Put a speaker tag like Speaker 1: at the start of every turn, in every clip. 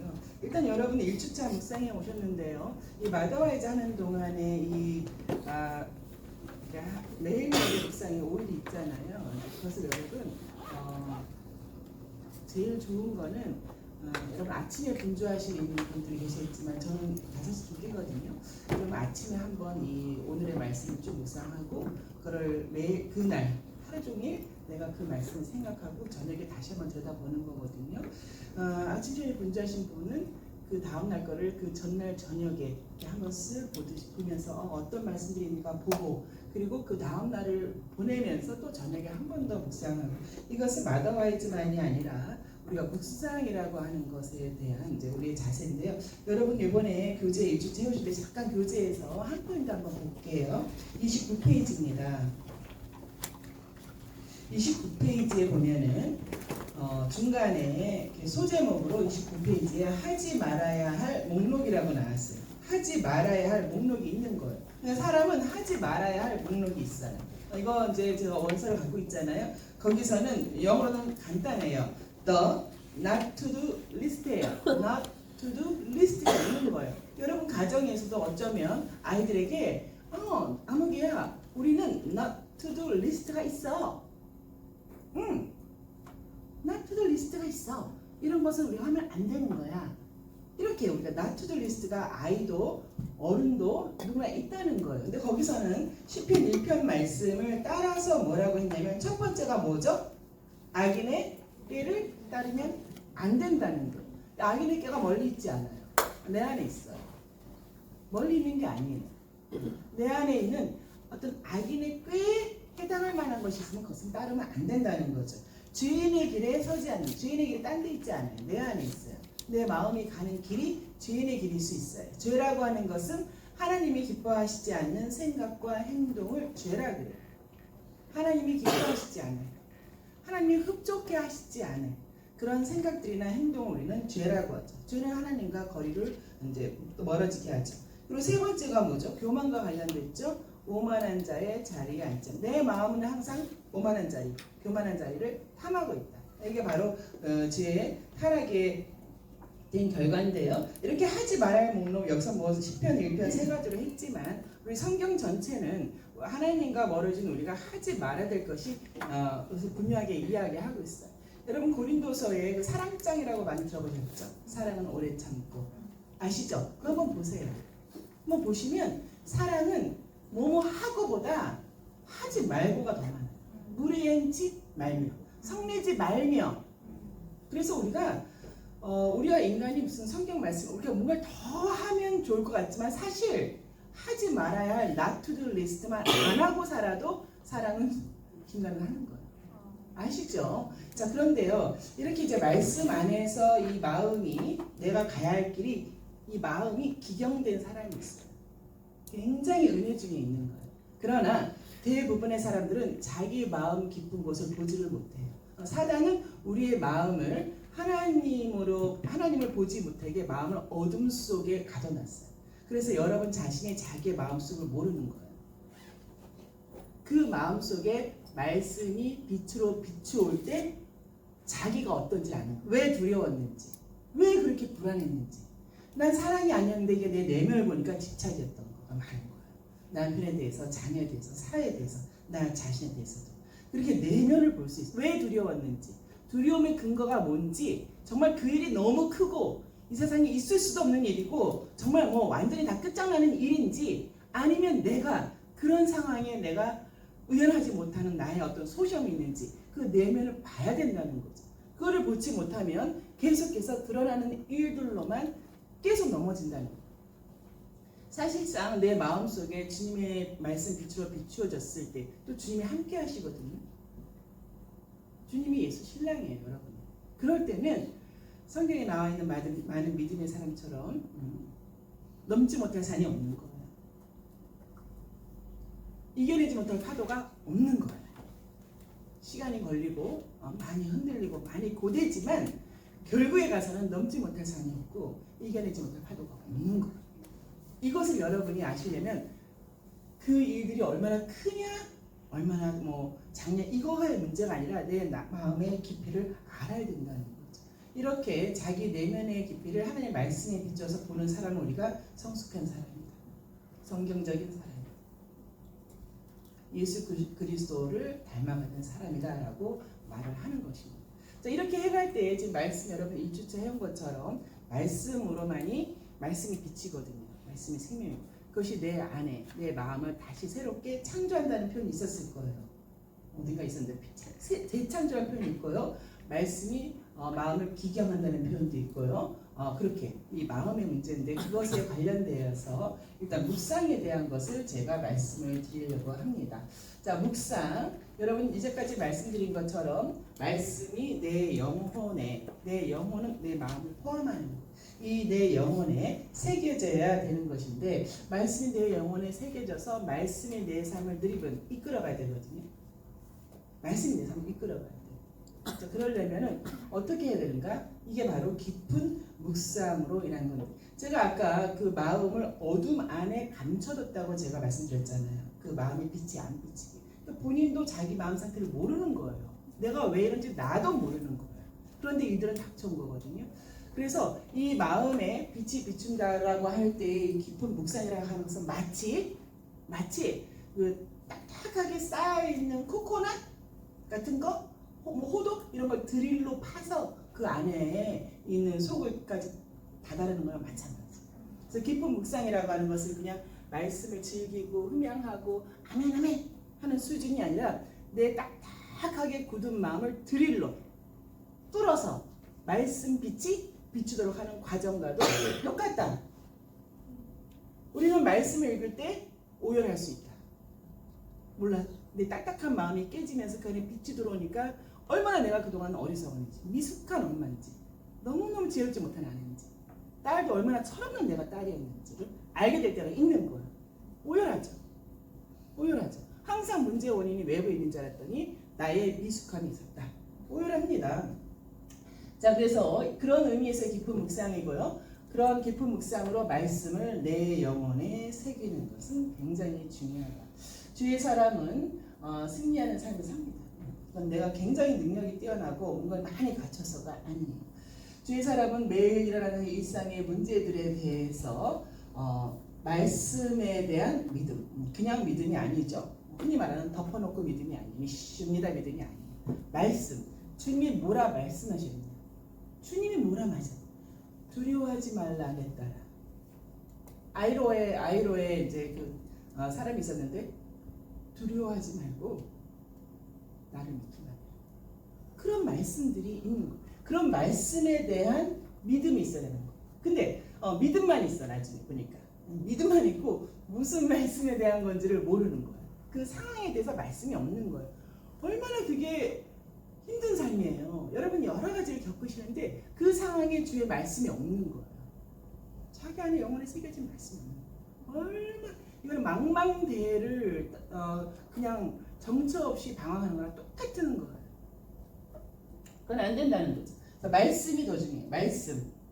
Speaker 1: 있어요. 일단 여러분 1주차 묵상에 오셨는데요. 이 마더와이즈 하는 동안에 그러니까 매일매일 묵상에 5일이 있잖아요. 그것을 여러분 제일 좋은 거는 여러분 아침에 분주하시는 분들이 계시겠지만 저는 5시 두개거든요. 그럼 아침에 한번 이 오늘의 말씀을 쭉 묵상하고 그걸 매일 그날 하루 종일 내가 그 말씀을 생각하고 저녁에 다시 한번 들여다보는 거거든요. 아침에 분주하신 분은 그 다음날 거를 그 전날 저녁에 한번 쓱 보면서 어떤 말씀들이 있는가 보고 그리고 그 다음날을 보내면서 또 저녁에 한 번 더 묵상하고 이것은 마더와이즈만이 아니라 우리가 묵상이라고 하는 것에 대한 이제 우리의 자세인데요. 여러분 이번에 교재 1주 채우실 때 잠깐 교재에서 한 포인트 한번 볼게요. 29페이지입니다. 29페이지에 보면은 중간에 소제목으로 29페이지에 하지 말아야 할 목록이라고 나왔어요. 하지 말아야 할 목록이 있는 거예요. 그러니까 사람은 하지 말아야 할 목록이 있어요. 이거 이제 제가 원서를 갖고 있잖아요. 거기서는 영어로는 간단해요. The not to do list예요. not to do list가 있는 거예요. 여러분 가정에서도 어쩌면 아이들에게 아무개야 우리는 not to do list가 있어. not to do list가 있어. 이런 것은 우리가 하면 안 되는 거야. 이렇게 우리가 not to do list가 아이도 어른도 누구나 있다는 거예요. 근데 거기서는 시편 1편 말씀을 따라서 뭐라고 했냐면 첫 번째가 뭐죠? 악인의 꾀를 따르면 안 된다는 거예요. 악인의 꾀가 멀리 있지 않아요. 내 안에 있어요. 멀리 있는 게 아니에요. 내 안에 있는 어떤 악인의 꾀에 해당할 만한 것이 있으면 그것은 따르면 안 된다는 거죠. 죄인의 길에 서지 않는, 죄인의 길이 딴 데 있지 않아요. 내 안에 있어요. 내 마음이 가는 길이 죄인의 길일 수 있어요. 죄라고 하는 것은 하나님이 기뻐하시지 않는 생각과 행동을 죄라 그래요. 하나님이 기뻐하시지 않아요. 하나님이 흡족해 하시지 않아요. 그런 생각들이나 행동을 우리는 죄라고 하죠. 죄는 하나님과 거리를 이제 또 멀어지게 하죠. 그리고 세 번째가 뭐죠? 교만과 관련됐죠. 오만한 자의 자리에 앉자. 내 마음은 항상 오만한 자리, 교만한 자리를 탐하고 있다. 이게 바로 죄의 타락의 된 결과인데요. 이렇게 하지 말아야 할 목록 여기서 뭐 10편, 1편 세 가지로 했지만 우리 성경 전체는 하나님과 멀어진 우리가 하지 말아야 될 것이 분명하게 이야기하고 있어요. 여러분 고린도서에 그 사랑장이라고 많이 들어보셨죠? 사랑은 오래 참고 아시죠? 그거 한번 보세요. 한번 보시면 사랑은 뭐뭐 하고보다 하지 말고가 더 많아요. 무리행치 말며 성내지 말며. 그래서 우리가 인간이 무슨 성경 말씀 우리가 뭔가 더 하면 좋을 것 같지만 사실 하지 말아야 할 not to do list만 안 하고 살아도 사랑은 김가는 하는 거예요. 아시죠? 자, 그런데요, 이렇게 이제 말씀 안에서 이 마음이 내가 가야 할 길이 이 마음이 기경된 사람이 있어요. 굉장히 은혜 중에 있는 거예요. 그러나 대부분의 사람들은 자기 마음 깊은 곳을 보지를 못해요. 사단은 우리의 마음을 하나님을 보지 못하게 마음을 어둠 속에 가둬놨어요. 그래서 여러분 자신이 자기의 마음속을 모르는 거예요. 그 마음속에 말씀이 빛으로 비추올 때 자기가 어떤지 아는 거예요. 왜 두려웠는지, 왜 그렇게 불안했는지. 난 사랑이 아니었는데 이게 내 내면을 보니까 집착이었던 거가 많은 거예요. 남편에 대해서, 자녀에 대해서, 사회에 대해서, 나 자신에 대해서도. 그렇게 내면을 볼 수 있어요. 왜 두려웠는지, 두려움의 근거가 뭔지, 정말 그 일이 너무 크고 이 세상에 있을 수도 없는 일이고 정말 뭐 완전히 다 끝장나는 일인지 아니면 내가 그런 상황에 내가 의연하지 못하는 나의 어떤 소심이 있는지 그 내면을 봐야 된다는 거죠. 그거를 보지 못하면 계속해서 드러나는 일들로만 계속 넘어진다는 거예요. 사실상 내 마음속에 주님의 말씀 빛으로 비추어졌을 때 또 주님이 함께 하시거든요. 주님이 예수 신랑이에요, 여러분. 그럴 때는 성경에 나와 있는 많은 믿음의 사람처럼 넘지 못할 산이 없는 거예요. 이겨내지 못할 파도가 없는 거예요. 시간이 걸리고 많이 흔들리고 많이 고되지만 결국에 가서는 넘지 못할 산이 없고 이겨내지 못할 파도가 없는 거예요. 이것을 여러분이 아시려면 그 일들이 얼마나 크냐 얼마나 뭐 작냐 이거의 문제가 아니라 내 마음의 깊이를 알아야 된다는 거죠. 이렇게 자기 내면의 깊이를 하나님의 말씀에 비춰서 보는 사람은 우리가 성숙한 사람입니다. 성경적인 사람입니다. 예수 그리스도를 닮아가는 사람이다라고 말을 하는 것입니다. 자, 이렇게 해갈 때 지금 말씀 여러분 1주차 해온 것처럼 말씀으로만이 말씀이 비치거든요. 말씀이 생명이고 그것이 내 안에 내 마음을 다시 새롭게 창조한다는 표현이 있었을 거예요. 어딘가 있었는데 재창조한 표현이 있고요. 말씀이 마음을 기경한다는 표현도 있고요. 그렇게 이 마음의 문제인데 그것에 관련되어서 일단 묵상에 대한 것을 제가 말씀을 드리려고 합니다. 자, 묵상. 여러분 이제까지 말씀드린 것처럼 말씀이 내 영혼에, 내 영혼은 내 마음을 포함하는 이 내 영혼에 새겨져야 되는 것인데 말씀이 내 영혼에 새겨져서 말씀이 내 삶을 이끌어가야 되거든요. 말씀이 내 삶을 이끌어가야 돼요. 자, 그러려면은 어떻게 해야 되는가? 이게 바로 깊은 묵상으로 인한 겁니다. 제가 아까 그 마음을 어둠 안에 감춰뒀다고 제가 말씀드렸잖아요. 그 마음이 빛이 안 비치게. 본인도 자기 마음 상태를 모르는 거예요. 내가 왜 이런지 나도 모르는 거예요. 그런데 이들은 닥쳐온 거거든요. 그래서 이 마음에 빛이 비춘다라고 할 때 깊은 묵상이라고 하는 것은 마치 그 딱딱하게 쌓여있는 코코넛 같은 거, 호독 이런 걸 드릴로 파서 그 안에 있는 속을까지 다다르는 거랑 마찬가지예요. 그래서 깊은 묵상이라고 하는 것을 그냥 말씀을 즐기고 흠양하고 아멘 아멘 하는 수준이 아니라 내 딱딱하게 굳은 마음을 드릴로 뚫어서 말씀 빛이 비추도록 하는 과정과도 똑같다. 우리는 말씀을 읽을 때 오열할 수 있다. 몰라. 내 딱딱한 마음이 깨지면서 그 안에 빛이 들어오니까 얼마나 내가 그동안 어리석었는지, 미숙한 엄마인지, 너무너무 지혜롭지 못한 아내인지, 딸도 얼마나 철없는 내가 딸이었는지를 알게 될 때가 있는 거야. 오열하죠. 항상 문제의 원인이 외부에 있는 줄 알았더니 나의 미숙함이 있었다. 오열합니다. 자, 그래서 그런 의미에서 깊은 묵상이고요. 그런 깊은 묵상으로 말씀을 내 영혼에 새기는 것은 굉장히 중요하다. 주의 사람은 승리하는 삶을 삽니다. 그건 내가 굉장히 능력이 뛰어나고 뭔가 많이 갖춰서가 아니에요. 주의 사람은 매일 일어나는 일상의 문제들에 대해서 말씀에 대한 믿음, 그냥 믿음이 아니죠. 흔히 말하는 덮어놓고 믿음이 아니에요. 믿습니다 믿음이 아니에요. 말씀, 주님이 뭐라 말씀하셨냐? 주님이 뭐라 말씀? 두려워하지 말라 내 딸아. 아이로에 이제 그 사람이 있었는데 두려워하지 말고 나를 믿기만 해. 그런 말씀들이 있는 거. 그런 말씀에 대한 믿음이 있어야 되는 거. 근데 믿음만 있어 나중에 보니까 믿음만 있고 무슨 말씀에 대한 건지를 모르는 거예요. 그 상황에 대해서 말씀이 없는 거예요. 얼마나 그게 힘든 삶이에요. 여러분 여러 가지를 겪으시는데 그 상황에 주의 말씀이 없는 거예요. 자기 안에 영혼에 새겨진 말씀이 없는 거예요. 얼마나 이거는 망망대해를 그냥 정처 없이 방황하는 거랑 똑같은 거예요. 그건 안 된다는 거죠. 말씀이 더 중요해요.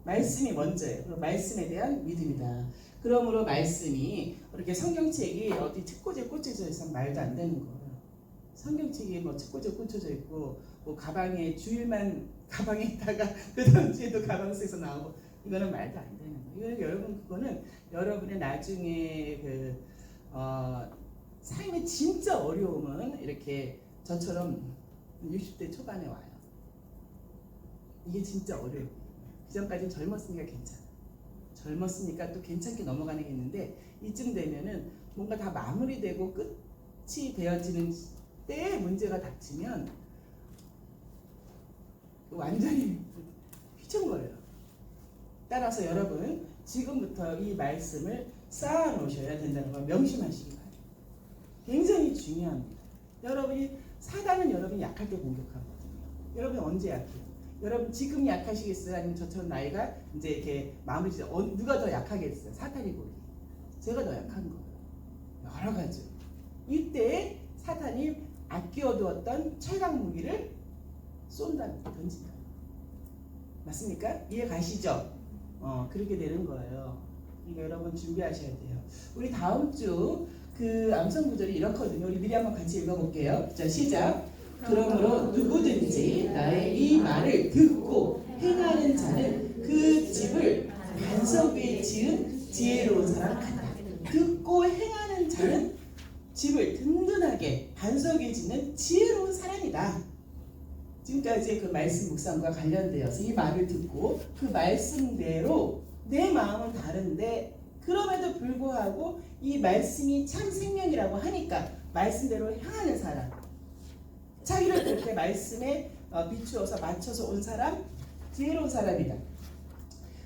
Speaker 1: 말씀이 먼저예요. 그리고 말씀에 대한 믿음이다. 그러므로 말씀이 이렇게 성경책이 어디 책꽂이에 꽂혀져 있으면 말도 안 되는 거예요. 성경책이 뭐 책꽂이에 꽂혀져 있고 뭐 가방에 주일만 가방에 있다가 그 다음 주에도 가방 속에서 나오고 이거는 말도 안 되는 거예요. 여러분 그거는 여러분의 나중에 그 삶의 진짜 어려움은 이렇게 저처럼 60대 초반에 와요. 이게 진짜 어려워요. 그 전까지는 젊었으니까 괜찮아. 젊었으니까 또 괜찮게 넘어가는 게 있는데 이쯤 되면은 뭔가 다 마무리되고 끝이 되어지는 때에 문제가 닥치면 완전히 휘청거려요. 따라서 여러분 지금부터 이 말씀을 쌓아 놓으셔야 된다는 걸 명심하시기 바랍니다. 굉장히 중요합니다. 여러분이 사단은 여러분이 약할 때 공격하거든요. 여러분 언제 약해요? 여러분 지금 약하시겠어요? 아니면 저처럼 나이가 이제 이렇게 마무리 누가 더 약하겠어요? 사탄이고 제가 더 약한 거예요. 여러 가지. 이때 사탄이 아껴두었던 최강 무기를 쏜답니다. 던진다. 맞습니까? 이해 가시죠? 그렇게 되는 거예요. 그러니까 여러분 준비하셔야 돼요. 우리 다음 주 그 암송 구절이 이렇거든요. 우리 미리 한번 같이 읽어볼게요. 자, 시작. 그러므로 누구든지 나의 이 말을 듣고 행하는 지금까지 그 말씀 묵상과 관련되어서 이 말을 듣고 그 말씀대로 내 마음은 다른데 그럼에도 불구하고 이 말씀이 참 생명이라고 하니까 말씀대로 향하는 사람, 자기를 그렇게 말씀에 비추어서 맞춰서 온 사람, 지혜로운 사람이다.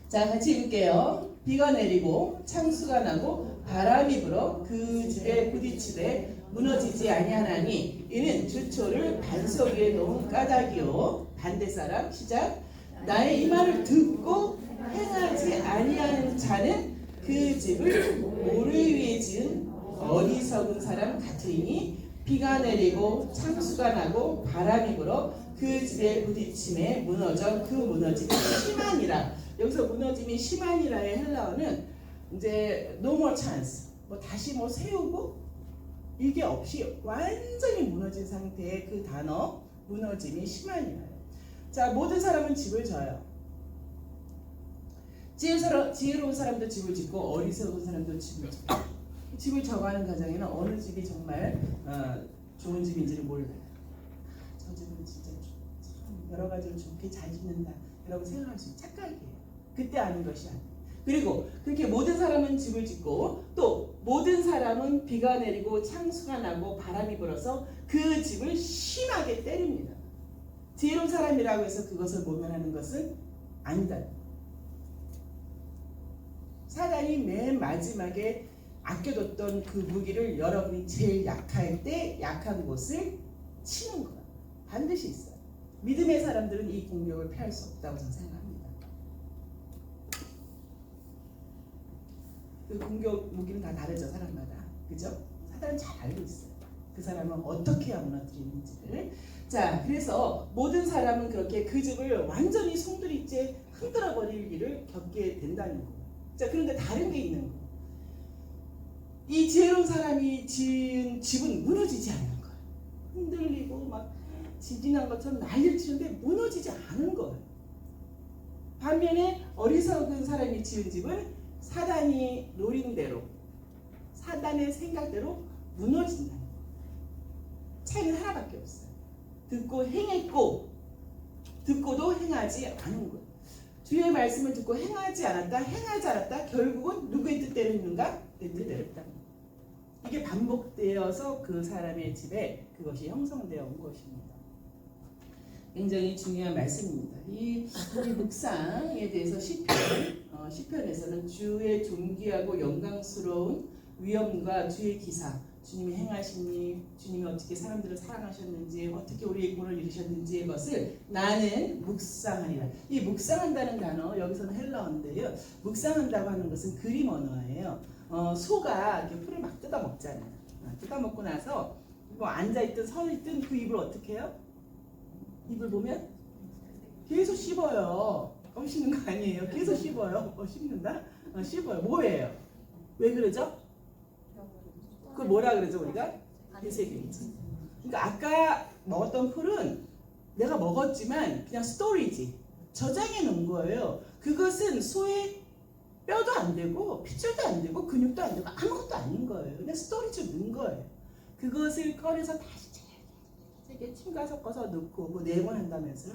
Speaker 1: 자, 같이 읽을게요. 비가 내리고 창수가 나고 바람이 불어 그 집에 부딪히되 무너지지 아니하나니 이는 주초를 반석 위에 놓은 까닭이요. 반대 사람 시작. 나의 이 말을 듣고 행하지 아니하는 자는 그 집을 모래 위에 지은 어리석은 사람 같으니 비가 내리고 창수가 나고 바람이 불어 그 집에 부딪힘에 무너져 그 무너짐이 심하니라. 여기서 무너짐이 심하니라의 헬라어는 이제 no more chance, 뭐 다시 뭐 세우고 이게 없이 완전히 무너진 상태의 그 단어 무너짐이 심하니라요. 자, 모든 사람은 집을 져요. 지혜로운 사람도 집을 짓고 어리석은 사람도 집을 짓고 집을 져가는 가정에는 어느 집이 정말 좋은 집인지를 몰라요. 저 집은 진짜 참 여러 가지로 좋게 잘 짓는다 라고 생각할 수 있는 착각이에요. 그때 아는 것이 아니에요. 그리고 그렇게 모든 사람은 집을 짓고 또 모든 사람은 비가 내리고 창수가 나고 바람이 불어서 그 집을 심하게 때립니다. 지혜로운 사람이라고 해서 그것을 모면하는 것은 아니다. 사단이 맨 마지막에 아껴뒀던 그 무기를 여러분이 제일 약할 때 약한 곳을 치는 거예요. 반드시 있어요. 믿음의 사람들은 이 공격을 피할 수 없다고 저는 생각합니다. 그 공격 무기는 다 다르죠, 사람마다. 그죠? 사단은 잘 알고 있어요. 그 사람은 어떻게 해야 무너뜨리는지를. 자, 그래서 모든 사람은 그렇게 그 집을 완전히 송두리째 흔들어 버릴 일을 겪게 된다는 거예요. 자, 그런데 다른 게 있는 거예요. 이 지혜로운 사람이 지은 집은 무너지지 않는 거예요. 흔들리고 막 지진한 것처럼 난리를 치는데 무너지지 않은 거예요. 반면에 어리석은 사람이 지은 집은 사단이 노린 대로, 사단의 생각대로 무너진다는 거예요. 차이는 하나밖에 없어요. 듣고 행했고, 듣고도 행하지 않은 거예요. 주의 말씀을 듣고 행하지 않았다, 결국은 누구의 뜻대로 했는가? 내 뜻대로 했다. 이게 반복되어서 그 사람의 집에 그것이 형성되어 온 것입니다. 굉장히 중요한 말씀입니다. 이 묵상에 대해서 시편에서는 주의 존귀하고 영광스러운 위엄과 주의 기사, 주님이 행하신 일, 주님이 어떻게 사람들을 사랑하셨는지, 어떻게 우리의 구원을 이루셨는지의 것을 나는 묵상하리라. 이 묵상한다는 단어 여기서는 헬라어인데요. 묵상한다고 하는 것은 그림 언어예요. 소가 이렇게 풀을 막 뜯어 먹잖아요. 뜯어 먹고 나서 뭐 앉아 있든 서 있든 그 입을 어떻게 해요? 입을 보면 계속 씹어요. 씹는 거 아니에요. 계속 씹어요. 씹는다? 씹어요. 뭐예요? 왜 그러죠? 그걸 뭐라 그러죠 우리가? 되새김질. 그러니까 아까 먹었던 풀은 내가 먹었지만 그냥 스토리지. 저장해 놓은 거예요. 그것은 소의 뼈도 안 되고 핏줄도 안 되고 근육도 안 되고 아무것도 아닌 거예요. 그냥 스토리지 넣은 거예요. 그것을 꺼내서 다시 세게 침과 섞어서 넣고 뭐 4번 한다면서요.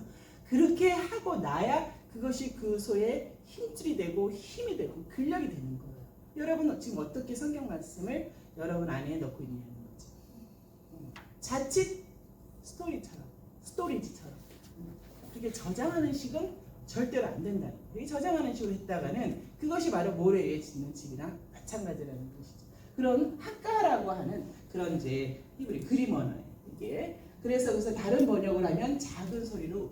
Speaker 1: 그렇게 하고 나야 그것이 그 소의 힘줄이 되고 힘이 되고 근력이 되는 거예요. 여러분 지금 어떻게 성경 말씀을 여러분 안에 넣고 있냐는 거죠. 자칫 스토리지처럼 그렇게 저장하는 식은 절대로 안 된다. 이 저장하는 식으로 했다가는 그것이 바로 모래 위에 짓는 집이랑 마찬가지라는 것이죠. 그런 학가라고 하는 그런 이제 히브리 그림 언어예요. 이게 그래서 다른 번역을 하면 작은 소리로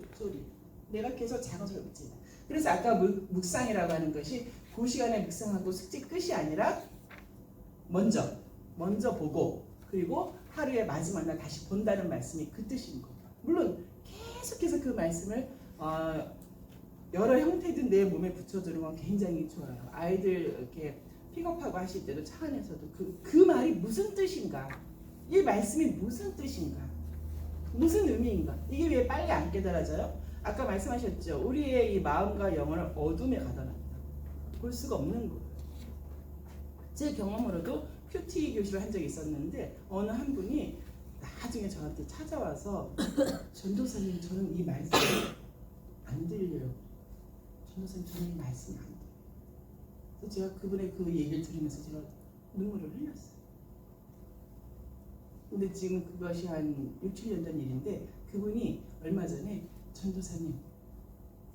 Speaker 1: 내가 계속 작은 소리로 묻지다. 그래서 아까 묵상이라고 하는 것이 그 시간에 묵상하고 숙제 끝이 아니라 먼저 보고 그리고 하루의 마지막 날 다시 본다는 말씀이 그 뜻인 거예요. 물론 계속해서 그 말씀을 여러 형태든 내 몸에 붙여두는 건 굉장히 좋아요. 아이들 이렇게 픽업하고 하실 때도 차 안에서도 그 말이 무슨 뜻인가, 이 말씀이 무슨 뜻인가, 무슨 의미인가, 이게 왜 빨리 안 깨달아져요? 아까 말씀하셨죠. 우리의 이 마음과 영혼을 어둠에 가둬놨다. 볼 수가 없는 거예요. 제 경험으로도 큐티 교실을 한 적이 있었는데 어느 한 분이 나중에 저한테 찾아와서 전도사님 저는 이 말씀이 안 들려요. 전도사님 저는 이 말씀이 안 들려요. 그래서 제가 그분의 그 얘기를 들으면서 제가 눈물을 흘렸어요. 근데 지금 그것이 한 6, 7년 전 일인데 그분이 얼마 전에 전도사님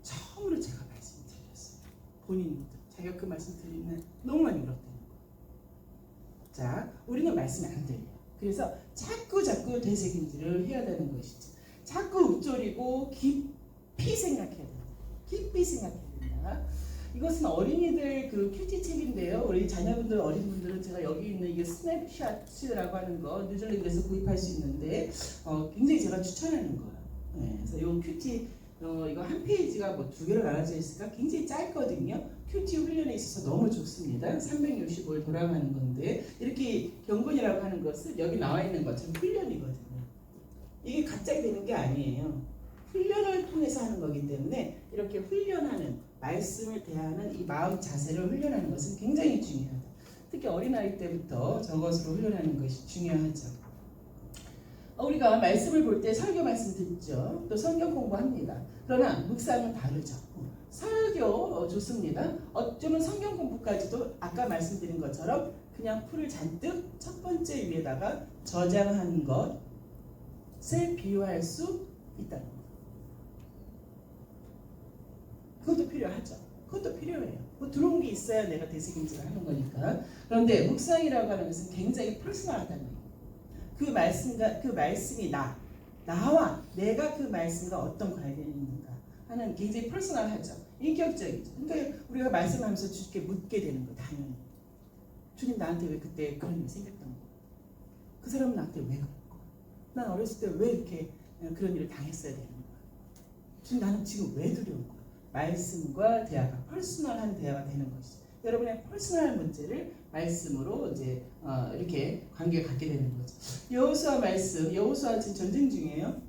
Speaker 1: 처음으로 제가 말씀 드렸어요. 본인도 자기가 그 말씀 드린 날 너무 많이 울었다는 거예요. 자, 우리는 말씀이 안 들려요. 그래서 자꾸 되새김질을 해야 되는 것이죠. 자꾸 읊조리고 깊이 생각해야 된다. 깊이 생각해야 된다. 이것은 어린이들 그 큐티 책인데요. 우리 자녀분들 어린분들은 제가 여기 있는 이게 스냅샷이라고 하는 거 뉴질랜드에서 구입할 수 있는데 굉장히 제가 추천하는 거예요. 네, 그래서 이 큐티 이거 한 페이지가 뭐 2개로 나눠져 있으니까 굉장히 짧거든요. 큐티 훈련에 있어서 너무 좋습니다. 365일 돌아가는 건데 이렇게 경건이라고 하는 것은 여기 나와 있는 것처럼 훈련이거든요. 이게 갑자기 되는 게 아니에요. 훈련을 통해서 하는 거기 때문에 이렇게 훈련하는 말씀을 대하는 이 마음 자세를 훈련하는 것은 굉장히 중요하다. 특히 어린아이 때부터 저것으로 훈련하는 것이 중요하죠. 우리가 말씀을 볼 때 설교 말씀 듣죠. 또 성경 공부합니다. 그러나 묵상은 다르죠. 설교 좋습니다. 어쩌면 성경 공부까지도 아까 말씀드린 것처럼 그냥 풀을 잔뜩 첫 번째 위에다가 저장한 것을 비유할 수 있다는 것. 그것도 필요하죠. 그것도 필요해요. 뭐 들어온 게 있어야 내가 되새김질을 하는 거니까. 그런데 묵상이라고 하는 것은 굉장히 퍼스널하다는 거예요. 그 말씀이 나와 내가 그 말씀과 어떤 관련이 있는가 하는 굉장히 퍼스널하죠. 인격적이죠. 그러니까 우리가 말씀하면서 주님께 묻게 되는 거 당연히. 주님 나한테 왜 그때 그런 일이 생겼던 거? 그 사람은 나한테 왜 그랬고? 난 어렸을 때 왜 이렇게 그런 일을 당했어야 되는 거야? 주님 나는 지금 왜 두려운 거야? 말씀과 대화가 퍼스널한 대화가 되는 것이죠. 여러분의 퍼스널한 문제를 말씀으로 이제 이렇게 관계를 갖게 되는 거죠. 여호수아 말씀, 여호수아 지금 전쟁 중이에요.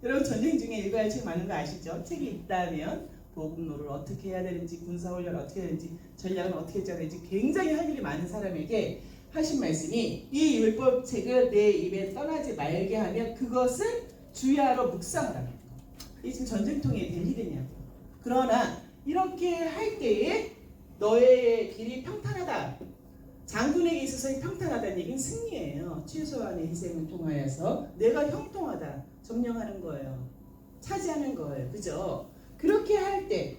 Speaker 1: 여러분 전쟁 중에 읽어야 할 책 많은 거 아시죠? 책이 있다면 보급로를 어떻게 해야 되는지, 군사훈련을 어떻게 해야 되는지, 전략은 어떻게 짜야 되는지 굉장히 할 일이 많은 사람에게 하신 말씀이 이 율법책을 내 입에 떠나지 말게 하면 그것을 주야로 묵상을 하는 거예요. 이게 지금 전쟁통에 될 일이냐고요. 그러나 이렇게 할 때에 너의 길이 평탄하다. 장군에게 있어서의 평탄하다는 얘기는 승리예요. 최소한의 희생을 통하여서 내가 형통하다. 점령하는 거예요. 차지하는 거예요. 그죠? 그렇게 할 때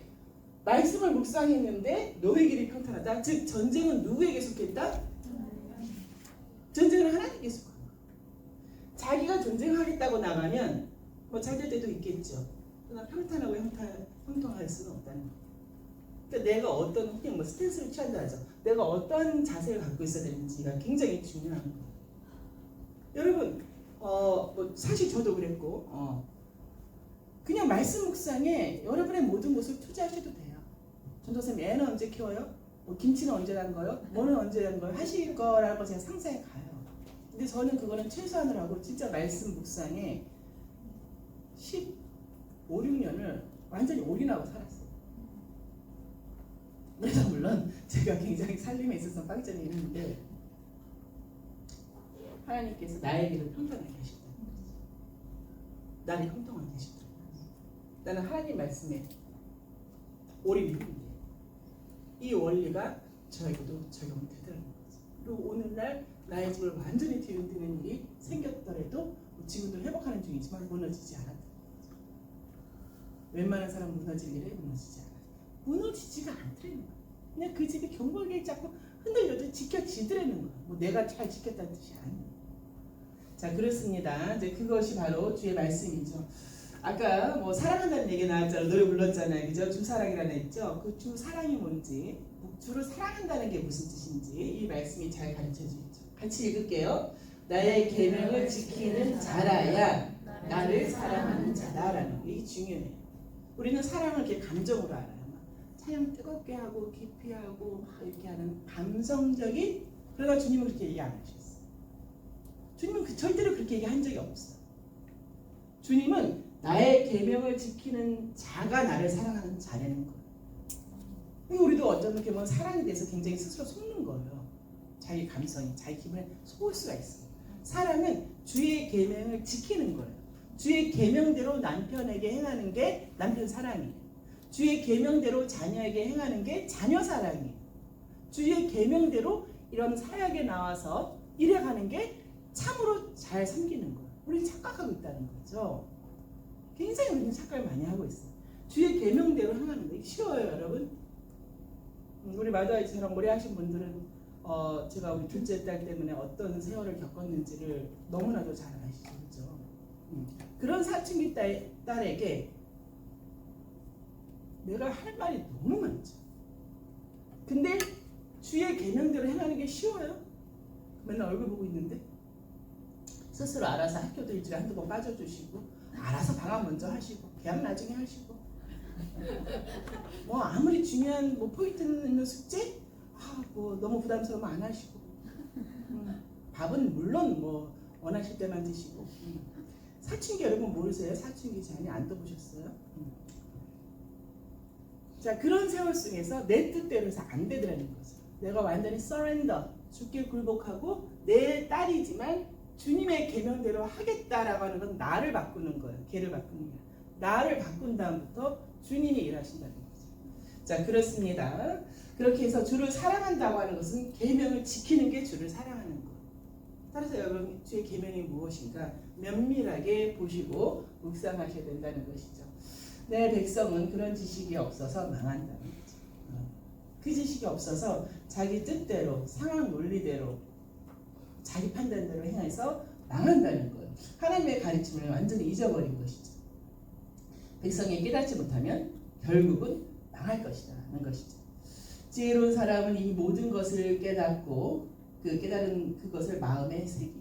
Speaker 1: 말씀을 묵상했는데 너의 길이 평탄하다. 즉 전쟁은 누구에게 속했다? 전쟁은 하나님께 속한 거예요. 자기가 전쟁하겠다고 나가면 뭐 잘 될 때도 있겠죠. 그러나 평탄하고 형통할 수는 없다는 거예요. 그러니까 내가 어떤 그냥 뭐 스탠스를 취한다 하죠. 내가 어떤 자세를 갖고 있어야 되는지가 굉장히 중요한 거예요. 여러분, 뭐 사실 저도 그랬고, 그냥 말씀 묵상에 여러분의 모든 것을 투자하셔도 돼요. 전도사님 애는 언제 키워요? 뭐 김치는 언제 담궈요? 뭐는 언제 담궈요? 하실 거라고 제가 상상해 가요. 근데 저는 그거는 최소한으로 하고 진짜 말씀 묵상에 15, 16년을 완전히 올인하고 살았어요. 그래서 물론 제가 굉장히 살림에 있어서 빵점이 있는데 하나님께서 나의 길을 평탄하게 하셨다는 거죠. 나를 형통하게 하셨다는 거죠. 나는 하나님 말씀에 올인했는데 이 원리가 저에게도 적용되더라는 거죠. 그리고 오늘날 나의 집을 완전히 뒤흔드는 일이 생겼더라도 지금도 회복하는 중이지만 무너지지 않았다는 거죠. 웬만한 사람 무너질 일에 무너지지 않아요. 무너지지가 않더라는 거예요. 그냥 그 집이 견고하게 자꾸 흔들려도 지켜지더라는 거예요. 뭐 내가 잘 지켰다는 뜻이 아니에요. 자, 그렇습니다. 이제 그것이 바로 주의 말씀이죠. 아까 뭐 사랑한다는 얘기 나왔잖아요. 노래 불렀잖아요. 그죠? 주사랑이라는 했죠. 그 주사랑이 뭔지, 주를 사랑한다는 게 무슨 뜻인지 이 말씀이 잘 가르쳐 주죠. 같이 읽을게요. 나의 계명을 지키는 자라야 나를 사랑하는 자다라는 게 중요해요. 우리는 사랑을 이렇게 감정으로 알아요. 참 뜨겁게 하고 깊이 하고 막 이렇게 하는 감성적인. 그러나 주님은 그렇게 얘기 안 하셨어요. 주님은 절대로 그렇게 얘기한 적이 없어요. 주님은 나의 계명을 지키는 자가 나를 사랑하는 자라는 거예요. 그리고 우리도 어쩌면 이렇게 뭐 사랑에 대해서 굉장히 스스로 속는 거예요. 자기 감성이, 자기 기분에 속을 수가 있어요. 사랑은 주의 계명을 지키는 거예요. 주의 계명대로 남편에게 행하는 게 남편 사랑이에요. 주의 계명대로 자녀에게 행하는 게 자녀 사랑이에요. 주의 계명대로 이런 사역에 나와서 일해가는 게 참으로 잘 섬기는 거예요. 우리는 착각하고 있다는 거죠. 굉장히 우리는 착각을 많이 하고 있어요. 주의 계명대로 행하는 거 쉬워요, 여러분. 우리 마더아이처럼 오래 하신 분들은 제가 우리 둘째 딸 때문에 어떤 세월을 겪었는지를 너무나도 잘 아시죠, 그렇죠? 그런 사춘기 딸에게 내가 할 말이 너무 많죠. 근데 주의 계명대로 행하는 게 쉬워요? 맨날 얼굴 보고 있는데 스스로 알아서 학교도 일주일에 한두 번 빠져주시고 알아서 방학 먼저 하시고 계약 나중에 하시고 뭐 아무리 중요한 뭐 포인트 있는 숙제 뭐 너무 부담스러우면 안 하시고 밥은 물론 뭐 원하실 때만 드시고 사춘기 여러분 모르세요? 사춘기 자녀 안 떠보셨어요? 자, 그런 세월 속에서 내 뜻대로 해서 안 되더라는 거죠. 내가 완전히 surrender, 주께 굴복하고 내 딸이지만 주님의 계명대로 하겠다라고 하는 건 나를 바꾸는 거예요. 걔를 바꾸는 거예요. 나를 바꾼 다음부터 주님이 일하신다는 거죠. 자, 그렇습니다. 그렇게 해서 주를 사랑한다고 하는 것은 계명을 지키는 게 주를 사랑하는 거예요. 따라서 여러분 주의 계명이 무엇인가 면밀하게 보시고 묵상하셔야 된다는 것이죠. 내 백성은 그런 지식이 없어서 망한다는 거죠. 그 지식이 없어서 자기 뜻대로 상황 논리대로 자기 판단대로 행해서 망한다는 거예요. 하나님의 가르침을 완전히 잊어버린 것이죠. 백성이 깨닫지 못하면 결국은 망할 것이다 하는 것이죠. 지혜로운 사람은 이 모든 것을 깨닫고 그 깨달은 그것을 마음에 새긴다는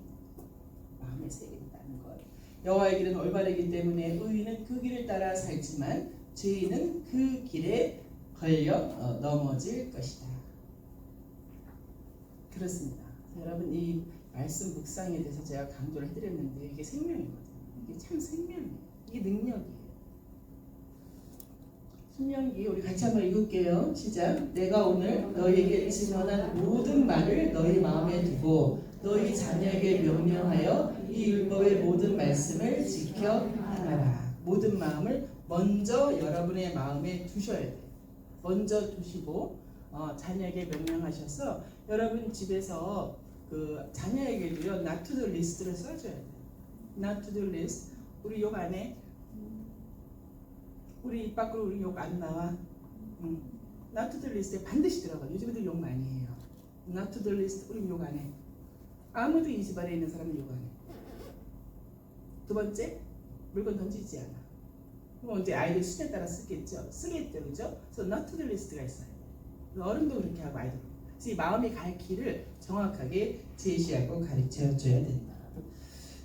Speaker 1: 것. 여호와의 길은 올바르기 때문에 의인은 그 길을 따라 살지만 죄인은 그 길에 걸려 넘어질 것이다. 그렇습니다. 여러분 이 말씀 묵상에 대해서 제가 강조를 해드렸는데 이게 생명이거든요. 이게 참 생명이에요. 이게 능력이에요. 신명기 우리 같이 한번 읽을게요. 시작. 내가 오늘 너희에게 증언한 모든 말을 너희 마음에 두고 너희 자녀에게 명령하여 이 율법의 모든 말씀을 지켜 행하라. 모든 마음을 먼저 여러분의 마음에 두셔야 돼요. 먼저 두시고 자녀에게 명령하셔서 여러분 집에서 그 자녀에게도요 not to do list를 써줘야 돼요. not to do list. 우리 욕 안 해? 우리 입 밖으로 우리 욕 안 나와. not to do list에 반드시 들어가. 요즘 애들 욕 많이 해요. not to do list 우리 욕 안 해. 아무도 이 집안에 있는 사람은 욕 안 해. 두 번째, 물건 던지지 않아. 그럼 이제 아이들 수준에 따라 쓰겠죠. 그죠? 그래서 not to do list가 있어요. 어른도 그렇게 하고 아이들. 그래서 이 마음이 갈 길을 정확하게 제시하고 가르쳐줘야 된다.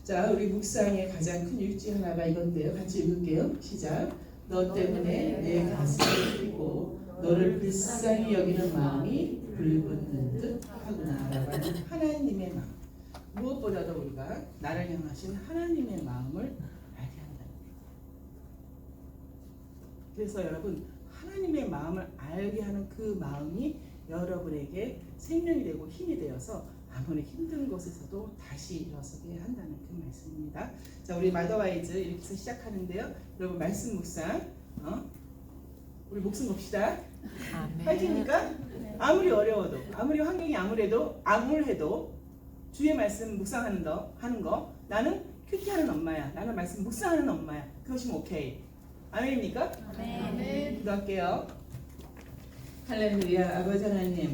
Speaker 1: 자, 우리 묵상의 가장 큰 일지 하나가 이건데요. 같이 읽을게요. 시작. 너 때문에 내 가슴이 뛰고 너를 불쌍히 여기는 마음이 불붙는 듯 하구나 라고 하는 하나님의 마음. 무엇보다도 우리가 나를 향하신 하나님의 마음을 알게 한다. 그래서 여러분 하나님의 마음을 알게 하는 그 마음이 여러분에게 생명이 되고 힘이 되어서 아무리 힘든 곳에서도 다시 일어서게 한다는 그 말씀입니다. 자, 우리 마더와이즈 이렇게 해서 시작하는데요. 여러분 말씀 묵상, 우리 목숨 봅시다. 파이팅입니까? 네. 아무리 어려워도, 아무리 환경이 암울해도 주의 말씀 묵상하는 거, 나는 큐티하는 엄마야. 나는 말씀 묵상하는 엄마야. 그것이면 오케이. 아멘입니까? 아멘. 기도할게요. 할렐루야. 아버지 하나님.